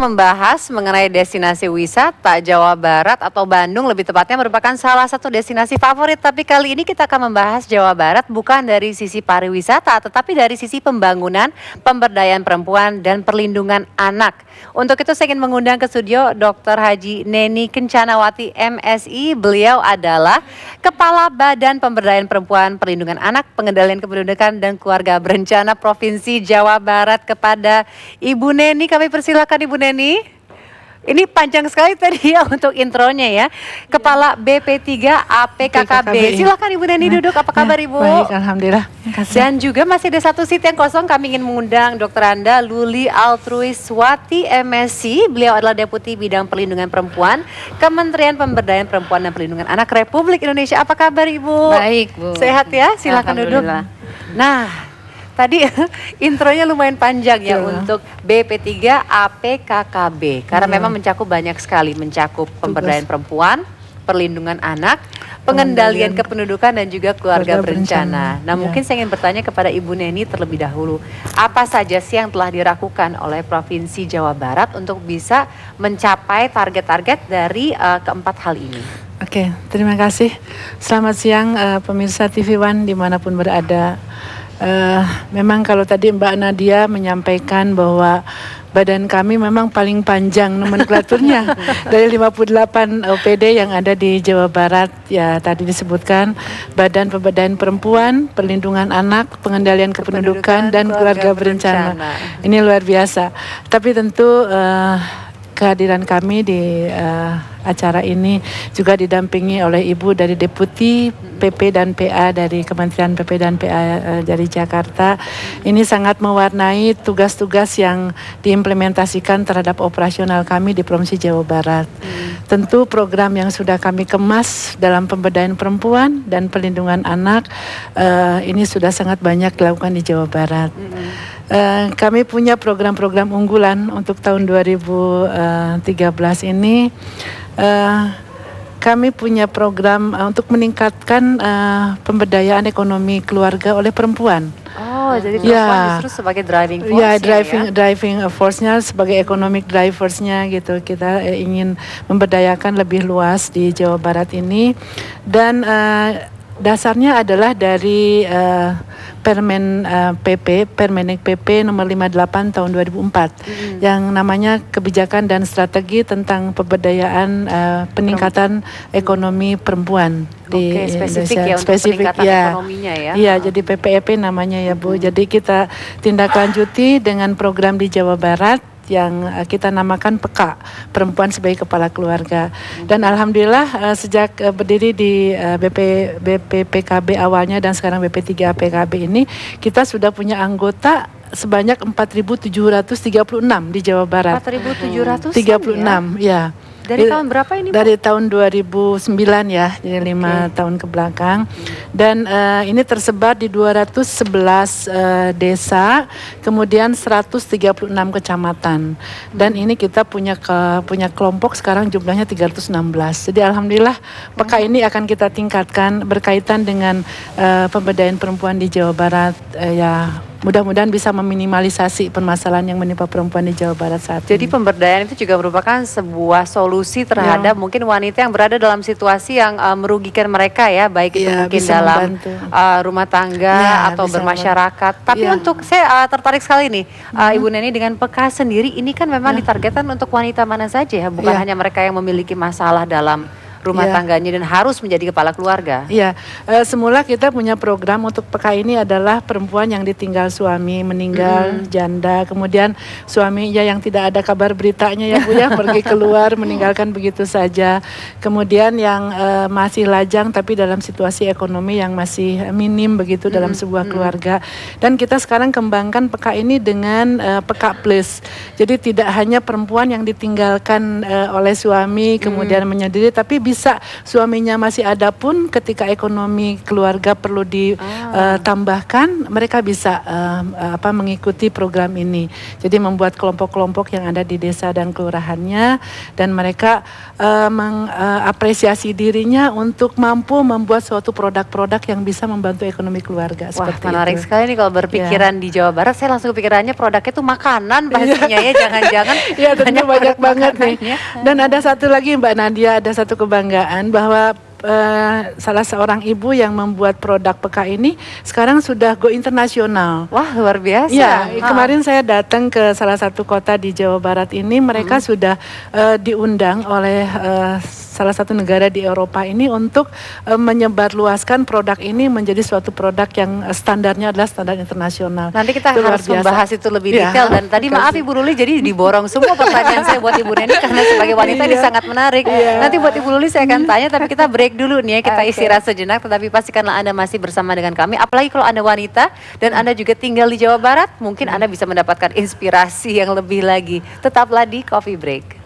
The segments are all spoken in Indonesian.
Membahas mengenai destinasi wisata Jawa Barat atau Bandung lebih tepatnya merupakan salah satu destinasi favorit. Tapi kali ini kita akan membahas Jawa Barat bukan dari sisi pariwisata tetapi dari sisi pembangunan, pemberdayaan perempuan dan perlindungan anak. Untuk itu saya ingin mengundang ke studio Dr. Haji Neni Kencanawati MSI. Beliau adalah Kepala Badan Pemberdayaan Perempuan, Perlindungan Anak, Pengendalian Kependudukan dan Keluarga Berencana Provinsi Jawa Barat. Kepada Ibu Neni kami persilakan Ibu Neni. Ini panjang sekali tadi ya untuk intronya ya. Kepala BP3 APKKB. Silakan Ibu Neni duduk. Apa kabar Ibu? Baik, alhamdulillah. Dan juga masih ada satu seat yang kosong. Kami ingin mengundang Dr. Anda Luli Altruiswati MSc. Beliau adalah Deputi Bidang Perlindungan Perempuan, Kementerian Pemberdayaan Perempuan dan Perlindungan Anak Republik Indonesia. Apa kabar Ibu? Baik Bu. Sehat ya? Silakan duduk. Nah, tadi intronya lumayan panjang ya untuk BP3 APKKB karena memang mencakup banyak sekali, mencakup pemberdayaan perempuan, perlindungan anak, pengendalian kependudukan dan juga keluarga berencana. Nah, mungkin saya ingin bertanya kepada Ibu Neni terlebih dahulu, apa saja sih yang telah dilakukan oleh Provinsi Jawa Barat untuk bisa mencapai target-target dari keempat hal ini? Oke, terima kasih. Selamat siang pemirsa TV One dimanapun berada. Memang kalau tadi Mbak Nadia menyampaikan bahwa badan kami memang paling panjang nomenklaturnya dari 58 OPD yang ada di Jawa Barat. Ya tadi disebutkan Badan Pemberdayaan Perempuan, Perlindungan Anak, Pengendalian Kependudukan dan Keluarga Berencana. Ini luar biasa. Tapi tentu kehadiran kami di acara ini juga didampingi oleh Ibu dari Deputi PP dan PA dari Kementerian PP dan PA dari Jakarta. Ini sangat mewarnai tugas-tugas yang diimplementasikan terhadap operasional kami di Provinsi Jawa Barat. Tentu program yang sudah kami kemas dalam pemberdayaan perempuan dan perlindungan anak ini sudah sangat banyak dilakukan di Jawa Barat. Kami punya program-program unggulan untuk tahun 2013 ini. Kami punya program untuk meningkatkan pemberdayaan ekonomi keluarga oleh perempuan. Oh, jadi perempuan justru sebagai driving force ya? Driving force-nya sebagai economic drivers-nya gitu. Kita ingin memberdayakan lebih luas di Jawa Barat ini. Dan dasarnya adalah dari Permenek PP nomor 58 tahun 2004 yang namanya kebijakan dan strategi tentang pemberdayaan peningkatan ekonomi perempuan di spesifik Indonesia. Ya, untuk peningkatan ekonominya ya. Iya, jadi PPEP namanya ya Bu. Jadi kita tindak lanjuti dengan program di Jawa Barat yang kita namakan PEKA, Perempuan Sebagai Kepala Keluarga. Dan alhamdulillah sejak berdiri di BPPKB awalnya dan sekarang BP3 APKB ini, kita sudah punya anggota sebanyak 4.736 di Jawa Barat. 4.736 ya. Dari tahun berapa ini Bu? Dari tahun 2009 ya, jadi 5 tahun ke belakang. Dan ini tersebar di 211 desa, kemudian 136 kecamatan. Dan ini kita punya kelompok sekarang jumlahnya 316. Jadi alhamdulillah PEKA ini akan kita tingkatkan berkaitan dengan pemberdayaan perempuan di Jawa Barat ya. Mudah-mudahan bisa meminimalisasi permasalahan yang menimpa perempuan di Jawa Barat saat ini. Jadi pemberdayaan itu juga merupakan sebuah solusi terhadap mungkin wanita yang berada dalam situasi yang merugikan mereka ya, baik itu mungkin dalam rumah tangga atau bermasyarakat. Tapi untuk saya tertarik sekali nih Ibu Neni dengan PEKA sendiri ini kan memang ditargetkan untuk wanita mana saja ya, bukan hanya mereka yang memiliki masalah dalam rumah tangganya dan harus menjadi kepala keluarga. Iya, semula kita punya program untuk PEKA ini adalah perempuan yang ditinggal suami, meninggal, janda, kemudian suaminya yang tidak ada kabar beritanya ya Bu ya, pergi keluar meninggalkan begitu saja. Kemudian yang masih lajang tapi dalam situasi ekonomi yang masih minim begitu dalam sebuah keluarga. Dan kita sekarang kembangkan PEKA ini dengan PEKA Plus. Jadi tidak hanya perempuan yang ditinggalkan oleh suami kemudian menyendiri, tapi bisa suaminya masih ada pun ketika ekonomi keluarga perlu ditambahkan, mereka bisa mengikuti program ini. Jadi membuat kelompok-kelompok yang ada di desa dan kelurahannya, dan mereka mengapresiasi dirinya untuk mampu membuat suatu produk-produk yang bisa membantu ekonomi keluarga. Wah, seperti menarik itu. sekali nih kalau berpikiran di Jawa Barat. Saya langsung pikirannya produknya itu makanan pastinya ya, jangan-jangan. Iya, tentu banyak banget nih. makanannya. Dan ada satu lagi Mbak Nadia, ada satu kebanggaan bahwa salah seorang ibu yang membuat produk PK ini sekarang sudah go internasional. Wah, luar biasa. Ya, kemarin saya datang ke salah satu kota di Jawa Barat ini, mereka sudah diundang oleh salah satu negara di Eropa ini untuk menyebarluaskan produk ini menjadi suatu produk yang standarnya adalah standar internasional. Nanti kita Itu luar harus biasa. membahas itu lebih Ya, detail. Dan tadi maaf Ibu Luli, jadi diborong semua pertanyaan saya buat Ibu Neni karena sebagai wanita ini sangat menarik. Nanti buat Ibu Luli saya akan tanya, tapi kita break dulu nih ya, kita istirahat sejenak. Tetapi pastikanlah Anda masih bersama dengan kami. Apalagi kalau Anda wanita dan Anda juga tinggal di Jawa Barat, mungkin Anda bisa mendapatkan inspirasi yang lebih lagi. Tetaplah di Coffee Break.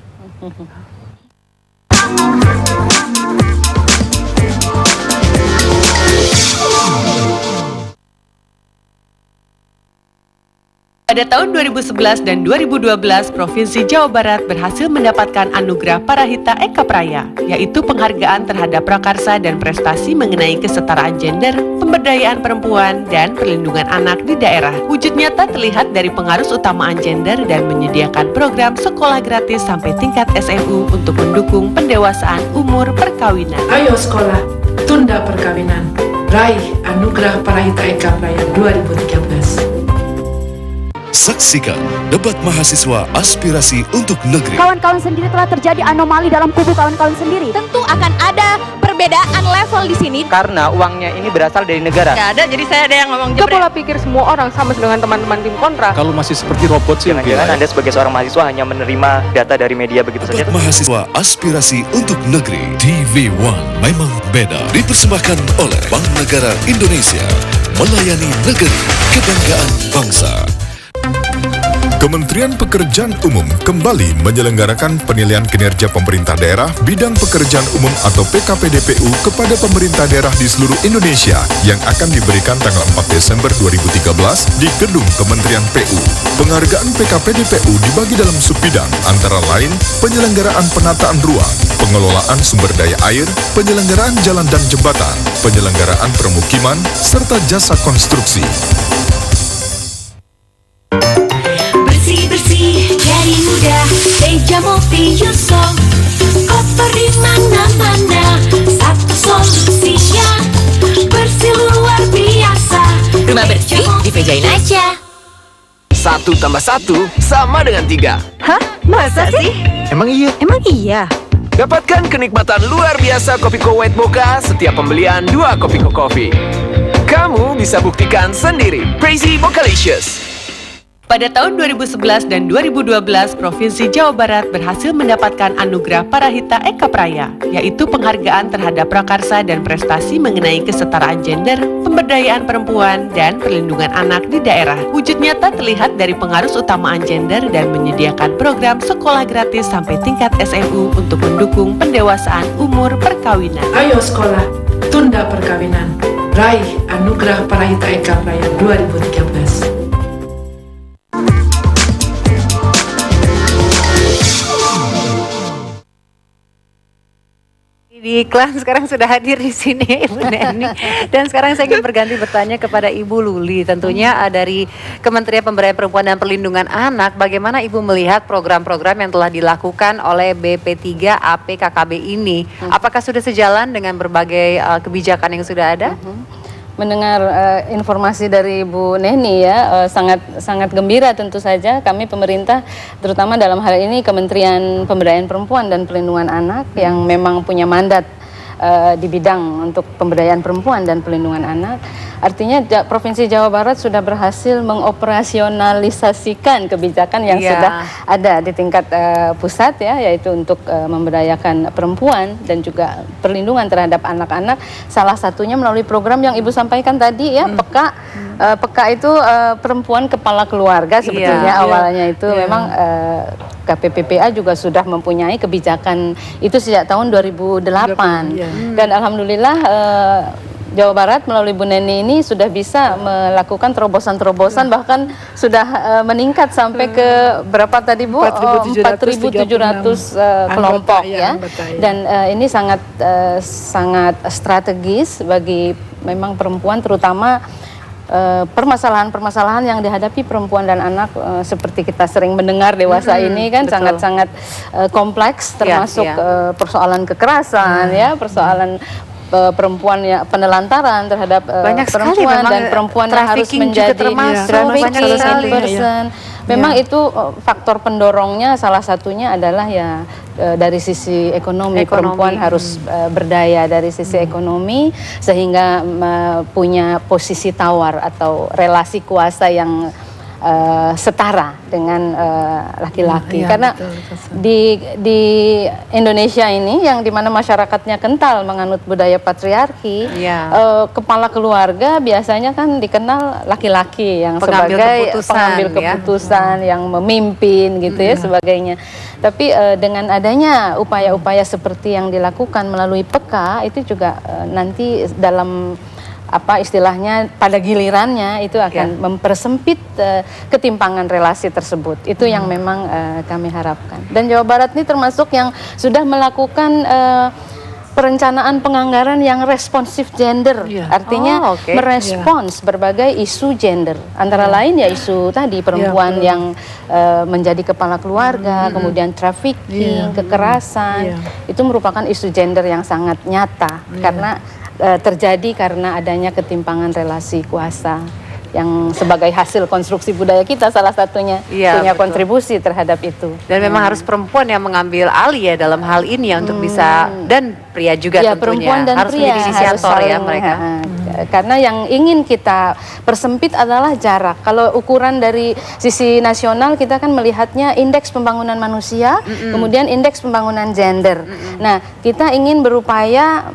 Pada tahun 2011 dan 2012, Provinsi Jawa Barat berhasil mendapatkan anugerah Parahita Eka Praya, yaitu penghargaan terhadap prakarsa dan prestasi mengenai kesetaraan gender, pemberdayaan perempuan, dan perlindungan anak di daerah. Wujud nyata terlihat dari pengarus utamaan gender dan menyediakan program sekolah gratis sampai tingkat SMU untuk mendukung pendewasaan umur perkawinan. Ayo sekolah, tunda perkawinan. Raih Anugerah Parahita Eka Praya 2013. Saksikan debat mahasiswa aspirasi untuk negeri. Kawan-kawan sendiri telah terjadi anomali dalam kubu kawan-kawan sendiri. Tentu akan ada perbedaan level di sini. Karena uangnya ini berasal dari negara. Nggak ada, jadi saya ada yang ngomong Itu pola pikir semua orang sama dengan teman-teman tim kontra. Kalau masih seperti robot sih, Jangan-jangan Anda sebagai seorang mahasiswa hanya menerima data dari media begitu saja. Debat mahasiswa aspirasi untuk negeri. TV1 memang beda. Dipersembahkan oleh Bank Negara Indonesia. Melayani negeri, kebanggaan bangsa. Kementerian Pekerjaan Umum kembali menyelenggarakan penilaian kinerja pemerintah daerah bidang pekerjaan umum atau PKPDPU kepada pemerintah daerah di seluruh Indonesia yang akan diberikan tanggal 4 Desember 2013 di Gedung Kementerian PU. Penghargaan PKPDPU dibagi dalam subbidang antara lain penyelenggaraan penataan ruang, pengelolaan sumber daya air, penyelenggaraan jalan dan jembatan, penyelenggaraan permukiman, serta jasa konstruksi. Bersih-bersih jadi mudah, Teja Multi Yusof. Kotor di mana-mana, satu solusinya. Bersih luar biasa. rumah bersih dipejain aja. 1 tambah 1 sama dengan 3. Hah? Masa sih? Emang iya? Emang iya? Dapatkan kenikmatan luar biasa Kopiko White Mocha setiap pembelian 2 Kopiko Coffee. Kamu bisa buktikan sendiri. Crazy Mochalicious. Pada tahun 2011 dan 2012, Provinsi Jawa Barat berhasil mendapatkan anugerah Parahita Eka Praya, yaitu penghargaan terhadap prakarsa dan prestasi mengenai kesetaraan gender, pemberdayaan perempuan, dan perlindungan anak di daerah. Wujud nyata terlihat dari pengarus utamaan gender dan menyediakan program sekolah gratis sampai tingkat SMU untuk mendukung pendewasaan umur perkawinan. Ayo sekolah, tunda perkawinan. Raih Anugerah Parahita Eka Praya 2013. Di iklan sekarang sudah hadir di sini Ibu Neni. Dan sekarang saya ingin berganti bertanya kepada Ibu Luli. Tentunya dari Kementerian Pemberdayaan Perempuan dan Perlindungan Anak, bagaimana Ibu melihat program-program yang telah dilakukan oleh BP3 AP KKB ini? Apakah sudah sejalan dengan berbagai kebijakan yang sudah ada? Mendengar informasi dari Bu Neni ya, sangat gembira tentu saja kami pemerintah, terutama dalam hal ini Kementerian Pemberdayaan Perempuan dan Perlindungan Anak yang memang punya mandat di bidang untuk pemberdayaan perempuan dan perlindungan anak. Artinya Provinsi Jawa Barat sudah berhasil mengoperasionalisasikan kebijakan yang sudah ada di tingkat pusat ya, yaitu untuk memberdayakan perempuan dan juga perlindungan terhadap anak-anak. Salah satunya melalui program yang Ibu sampaikan tadi ya, PEKA PEKA itu perempuan kepala keluarga sebetulnya awalnya itu memang KPPPA juga sudah mempunyai kebijakan itu sejak tahun 2008 dan alhamdulillah Jawa Barat melalui Bu Neni ini sudah bisa melakukan terobosan-terobosan bahkan sudah meningkat sampai ke berapa tadi Bu? 4.700 kelompok ya. Dan ini sangat strategis bagi memang perempuan terutama permasalahan-permasalahan yang dihadapi perempuan dan anak seperti kita sering mendengar dewasa ini kan sangat-sangat kompleks termasuk persoalan kekerasan ya, persoalan perempuan ya penelantaran terhadap perempuan dan perempuan yang harus menjadi trafficking person. Memang itu faktor pendorongnya salah satunya adalah ya dari sisi ekonomi. Perempuan harus berdaya dari sisi ekonomi sehingga punya posisi tawar atau relasi kuasa yang setara dengan laki-laki karena di Indonesia ini yang dimana masyarakatnya kental menganut budaya patriarki, kepala keluarga biasanya kan dikenal laki-laki yang sebagai pengambil keputusan yang memimpin gitu ya sebagainya. Tapi dengan adanya upaya-upaya seperti yang dilakukan melalui PEKA itu juga nanti dalam apa istilahnya pada gilirannya itu akan mempersempit ketimpangan relasi tersebut. Itu yang memang kami harapkan. Dan Jawa Barat ini termasuk yang sudah melakukan perencanaan penganggaran yang responsif gender. Artinya merespons berbagai isu gender. Antara lain ya isu tadi perempuan yang menjadi kepala keluarga, kemudian trafficking, kekerasan. Itu merupakan isu gender yang sangat nyata karena terjadi karena adanya ketimpangan relasi kuasa yang sebagai hasil konstruksi budaya kita salah satunya punya kontribusi terhadap itu. Dan memang harus perempuan yang mengambil alih ya dalam hal ini ya untuk bisa, dan pria juga tentunya perempuan dan harus pria menjadi inisiator ya mereka. Karena yang ingin kita persempit adalah jarak. Kalau ukuran dari sisi nasional kita kan melihatnya indeks pembangunan manusia, kemudian indeks pembangunan gender. Nah, kita ingin berupaya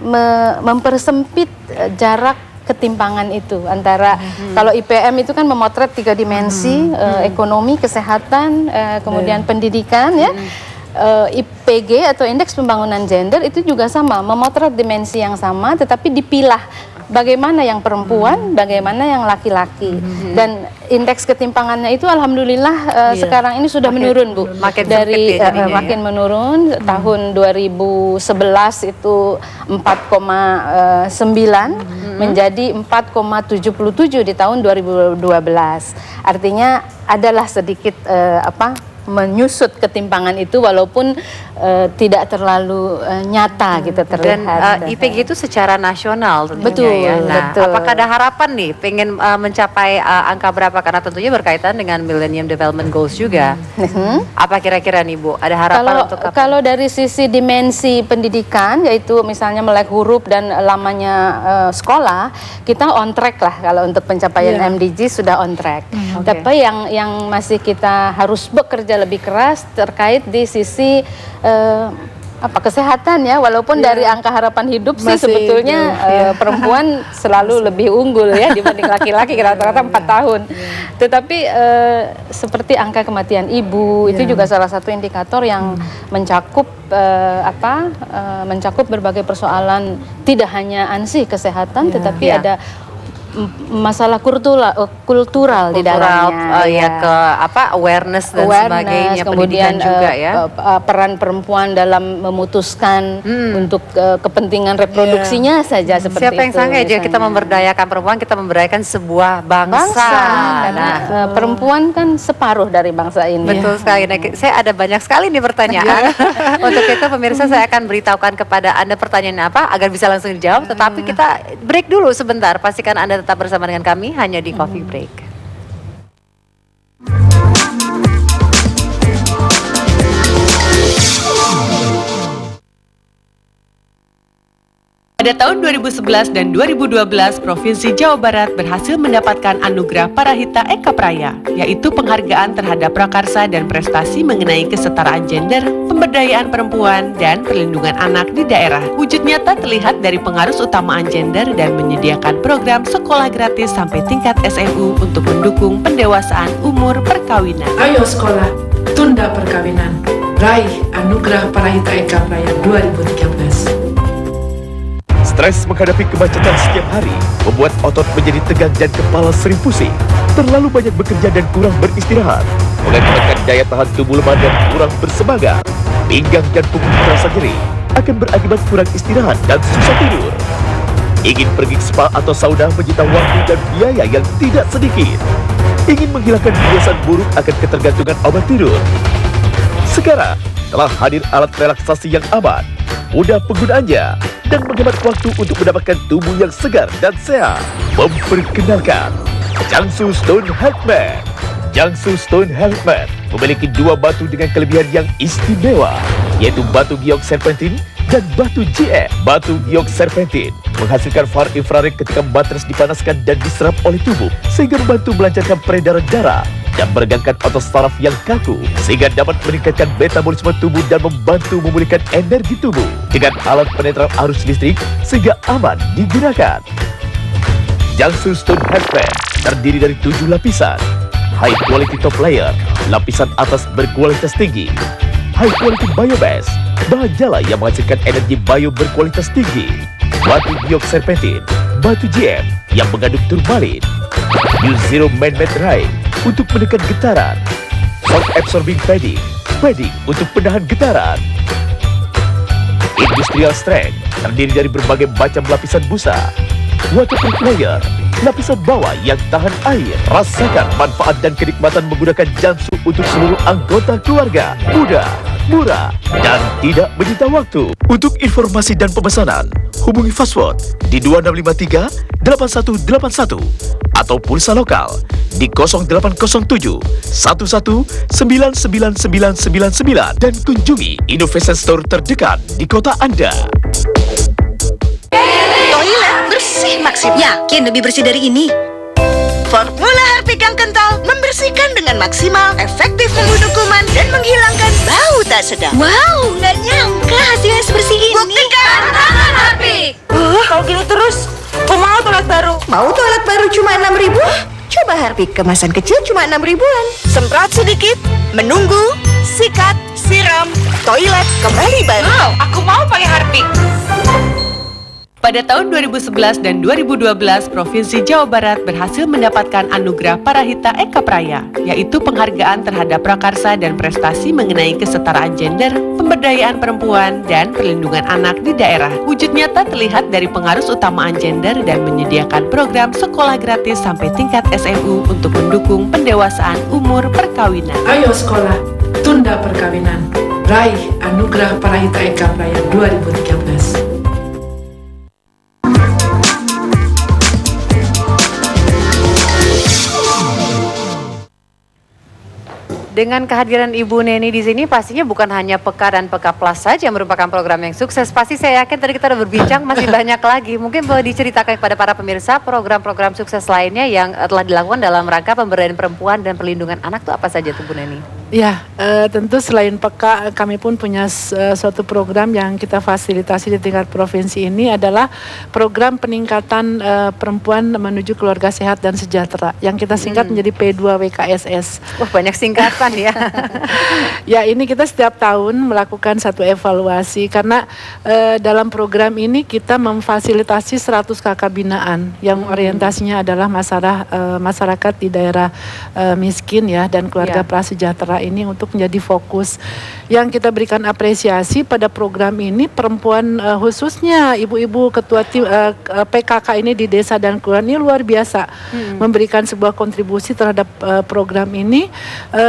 mempersempit jarak ketimpangan itu antara kalau IPM itu kan memotret 3 dimensi, ekonomi, kesehatan, kemudian pendidikan ya. IPG atau indeks pembangunan gender itu juga sama, memotret dimensi yang sama tetapi dipilah bagaimana yang perempuan, bagaimana yang laki-laki. Dan indeks ketimpangannya itu alhamdulillah sekarang ini sudah menurun Bu. Makin menurun. Tahun 2011 itu 4,9 menjadi 4,77 di tahun 2012. Artinya adalah sedikit menyusut ketimpangan itu walaupun tidak terlalu nyata gitu terlihat. Dan IPG itu secara nasional tentunya ya. Nah, betul. Apakah ada harapan nih pengen mencapai angka berapa karena tentunya berkaitan dengan Millennium Development Goals juga. Apa kira-kira nih Bu? Ada harapan untuk apa? Kalau dari sisi dimensi pendidikan yaitu misalnya melek huruf dan lamanya sekolah, kita on track lah kalau untuk pencapaian MDG sudah on track. Tapi yang masih kita harus bekerja lebih keras terkait di sisi kesehatan ya, walaupun dari angka harapan hidup sih sebetulnya perempuan selalu lebih unggul ya dibanding laki-laki rata-rata 4 tahun. Tetapi seperti angka kematian ibu itu juga salah satu indikator yang mencakup mencakup berbagai persoalan, tidak hanya ansih kesehatan tetapi ada masalah kultural di dalamnya awareness dan sebagainya, kemudian juga ya peran perempuan dalam memutuskan untuk kepentingan reproduksinya saja seperti siapa yang sangka aja kita memberdayakan perempuan, kita memberdayakan sebuah bangsa. Karena perempuan kan separuh dari bangsa ini. Betul sekali. Nah, saya ada banyak sekali nih pertanyaan. Untuk itu pemirsa saya akan beritahukan kepada Anda pertanyaan apa agar bisa langsung dijawab, tetapi kita break dulu sebentar. Pastikan Anda tetap bersama dengan kami hanya di Coffee Break. Pada tahun 2011 dan 2012, Provinsi Jawa Barat berhasil mendapatkan anugerah Parahita Eka Praya, yaitu penghargaan terhadap prakarsa dan prestasi mengenai kesetaraan gender, pemberdayaan perempuan, dan perlindungan anak di daerah. Wujud nyata terlihat dari pengarus utamaan gender dan menyediakan program sekolah gratis sampai tingkat SMU untuk mendukung pendewasaan umur perkawinan. Ayo sekolah, tunda perkawinan. Raih Anugerah Parahita Eka Praya 2013. Stres menghadapi kemacetan setiap hari membuat otot menjadi tegang dan kepala sering pusing. Terlalu banyak bekerja dan kurang beristirahat mengakibatkan daya tahan tubuh lemah dan kurang bersemangat. Pinggang dan punggung terasa nyeri akan berakibat kurang istirahat dan susah tidur. Ingin pergi ke spa atau sauna menyita waktu dan biaya yang tidak sedikit. Ingin menghilangkan kebiasaan buruk akan ketergantungan obat tidur. Sekarang telah hadir alat relaksasi yang aman, mudah penggunaannya, dan menghemat waktu untuk mendapatkan tubuh yang segar dan sehat. Memperkenalkan Jiangsu Stone Health Mat. Jiangsu Stone Health Mat memiliki dua batu dengan kelebihan yang istimewa, yaitu batu giok serpentin dan batu GM. Batu giok serpentin menghasilkan far infrared ketika matras dipanaskan dan diserap oleh tubuh, sehingga membantu melancarkan peredaran darah dan meregangkan otot saraf yang kaku, sehingga dapat meningkatkan metabolisme tubuh dan membantu memulihkan energi tubuh dengan alat penetral arus listrik sehingga aman digunakan. Jiangsu Stone Health Mat terdiri dari 7 lapisan. High quality top layer, lapisan atas berkualitas tinggi. High quality biobase, bahan jala yang menghasilkan energi bio berkualitas tinggi. Batu giok serpentin, batu GM yang mengandung turmalin. Use Zero Man-Made Rain untuk menekan getaran. Shock Absorbing Padding, padding untuk penahan getaran. Industrial Strength terdiri dari berbagai macam lapisan busa. Waterproof Layer, lapisan bawah yang tahan air. Rasakan manfaat dan kenikmatan menggunakan Jiangsu untuk seluruh anggota keluarga. Mudah, murah, dan tidak menyita waktu. Untuk informasi dan pemesanan, hubungi Fastword di 2653 8181 atau pulsa lokal di 0807 11 99999 dan kunjungi Innovation Store terdekat di kota Anda. Toilet bersih maksimal. Yakin lebih bersih dari ini? Formula Harpic yang kental membersihkan dengan maksimal, efektif membunuh kuman dan menghilangkan bau tak sedap. Wow, nggak nyangka hasilnya sebersih ini. Buktikan tangan Harpic. Kalau gini terus, aku mau toilet baru. Mau toilet baru cuma 6.000? Coba Harpic kemasan kecil cuma 6 ribuan. Semprot sedikit, menunggu, sikat, siram, toilet kembali baru. Wow, aku mau pakai Harpic. Pada tahun 2011 dan 2012, Provinsi Jawa Barat berhasil mendapatkan anugerah Parahita Eka Praya, yaitu penghargaan terhadap prakarsa dan prestasi mengenai kesetaraan gender, pemberdayaan perempuan, dan perlindungan anak di daerah. Wujud nyata terlihat dari pengarus utamaan gender dan menyediakan program sekolah gratis sampai tingkat SMU untuk mendukung pendewasaan umur perkawinan. Ayo sekolah, tunda perkawinan. Raih Anugerah Parahita Eka Praya 2013. Dengan kehadiran Ibu Neni di sini, pastinya bukan hanya Peka dan Peka Plus saja yang merupakan program yang sukses. Pasti saya yakin tadi kita udah berbincang masih banyak lagi. Mungkin boleh diceritakan kepada para pemirsa program-program sukses lainnya yang telah dilakukan dalam rangka pemberdayaan perempuan dan perlindungan anak itu apa saja tuh Bu Neni? Ya, tentu selain Peka, kami pun punya suatu program yang kita fasilitasi di tingkat provinsi ini adalah program peningkatan perempuan menuju keluarga sehat dan sejahtera yang kita singkat menjadi P2WKSS. Wah, banyak singkatan ya. Ya, ini kita setiap tahun melakukan satu evaluasi karena dalam program ini kita memfasilitasi 100 kakak binaan yang orientasinya adalah masyarakat di daerah miskin ya dan keluarga prasejahtera ini untuk menjadi fokus. Yang kita berikan apresiasi pada program ini perempuan khususnya ibu-ibu ketua tim PKK ini di desa dan kelurahan ini luar biasa memberikan sebuah kontribusi terhadap program ini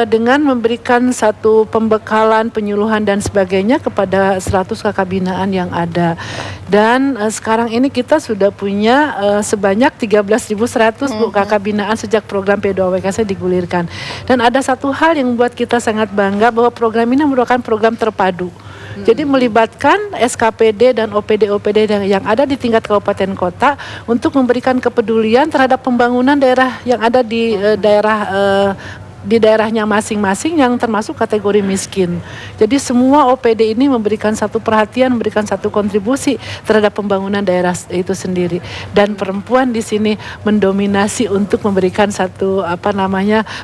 dengan memberikan satu pembekalan, penyuluhan dan sebagainya kepada 100 kakak binaan yang ada. Dan sekarang ini kita sudah punya sebanyak 13.100 Bu kakak binaan sejak program P2WKS digulirkan. Dan ada satu hal yang membuat kita sangat bangga bahwa program ini merupakan program terpadu Jadi melibatkan SKPD dan OPD-OPD yang ada di tingkat kabupaten kota untuk memberikan kepedulian terhadap pembangunan daerah yang ada di di daerahnya masing-masing yang termasuk kategori miskin. Jadi semua OPD ini memberikan satu perhatian, memberikan satu kontribusi terhadap pembangunan daerah itu sendiri. Dan perempuan di sini mendominasi untuk memberikan satu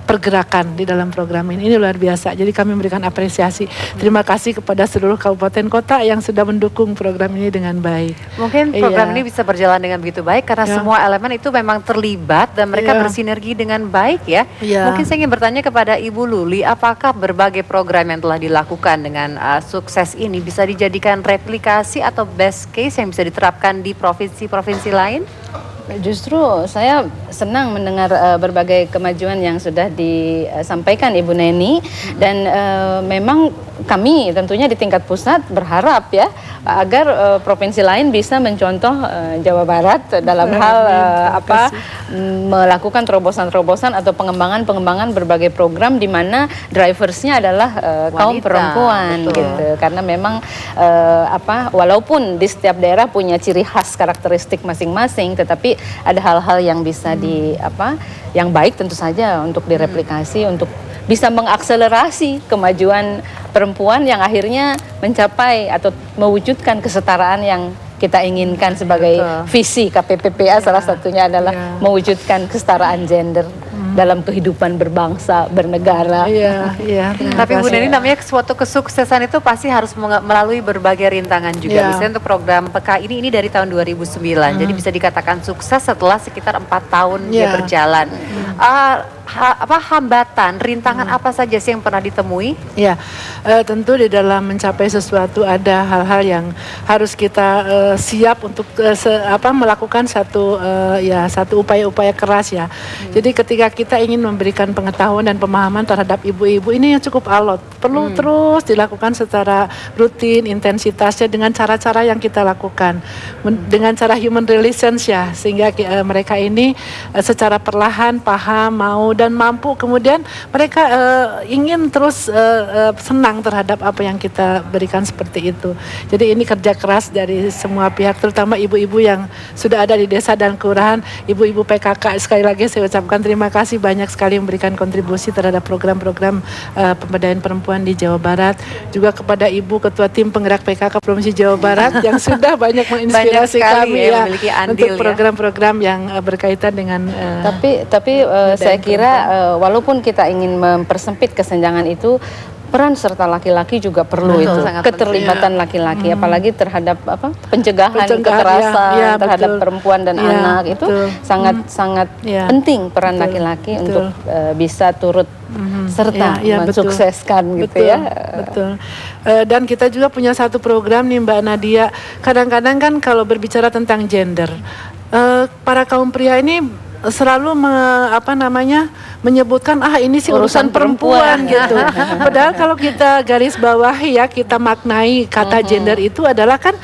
pergerakan di dalam program ini. Ini luar biasa. Jadi kami memberikan apresiasi. Terima kasih kepada seluruh kabupaten kota yang sudah mendukung program ini dengan baik. Mungkin program ini bisa berjalan dengan begitu baik karena semua elemen itu memang terlibat dan mereka bersinergi dengan baik ya. Mungkin saya ingin bertanya kepada Ibu Luli, apakah berbagai program yang telah dilakukan dengan sukses ini bisa dijadikan replikasi atau best case yang bisa diterapkan di provinsi-provinsi lain? Justru saya senang mendengar berbagai kemajuan yang sudah disampaikan Ibu Neni dan memang kami tentunya di tingkat pusat berharap ya agar provinsi lain bisa mencontoh Jawa Barat dalam hal melakukan terobosan-terobosan atau pengembangan berbagai program di mana driversnya adalah kaum perempuan gitu. Karena memang walaupun di setiap daerah punya ciri khas karakteristik masing-masing, tetapi ada hal-hal yang bisa yang baik tentu saja untuk direplikasi untuk bisa mengakselerasi kemajuan perempuan yang akhirnya mencapai atau mewujudkan kesetaraan yang kita inginkan sebagai visi KPPPA. Salah satunya adalah mewujudkan kesetaraan gender dalam kehidupan berbangsa, bernegara. Tapi Bu Neni, namanya suatu kesuksesan itu pasti harus melalui berbagai rintangan juga. Misalnya untuk program PK ini dari tahun 2009, jadi bisa dikatakan sukses setelah sekitar 4 tahun dia berjalan. Hambatan, rintangan apa saja sih yang pernah ditemui? Tentu di dalam mencapai sesuatu ada hal-hal yang harus kita siap untuk melakukan satu upaya-upaya keras ya. Jadi ketika kita ingin memberikan pengetahuan dan pemahaman terhadap ibu-ibu ini yang cukup alot, perlu terus dilakukan secara rutin, intensitasnya dengan cara-cara yang kita lakukan, dengan cara human relations ya, sehingga mereka ini secara perlahan paham, mau dan mampu, kemudian mereka ingin terus senang terhadap apa yang kita berikan seperti itu. Jadi ini kerja keras dari semua pihak, terutama ibu-ibu yang sudah ada di desa dan kelurahan, ibu-ibu PKK. Sekali lagi saya ucapkan terima kasih, banyak sekali memberikan kontribusi terhadap program-program pemberdayaan perempuan di Jawa Barat. Juga kepada Ibu Ketua Tim Penggerak PKK Provinsi Jawa Barat yang sudah banyak menginspirasi kami untuk program-program yang berkaitan dengan tapi saya kira walaupun kita ingin mempersempit kesenjangan itu, peran serta laki-laki juga perlu keterlibatan laki-laki, apalagi terhadap pencegahan kekerasan terhadap perempuan dan anak itu sangat penting peran laki-laki untuk bisa turut serta mensukseskan betul. Dan kita juga punya satu program nih Mbak Nadia. Kadang-kadang kan kalau berbicara tentang gender, para kaum pria ini selalu menyebutkan ini sih urusan perempuan gitu. Padahal kalau kita garis bawahi ya, kita maknai kata gender itu adalah kan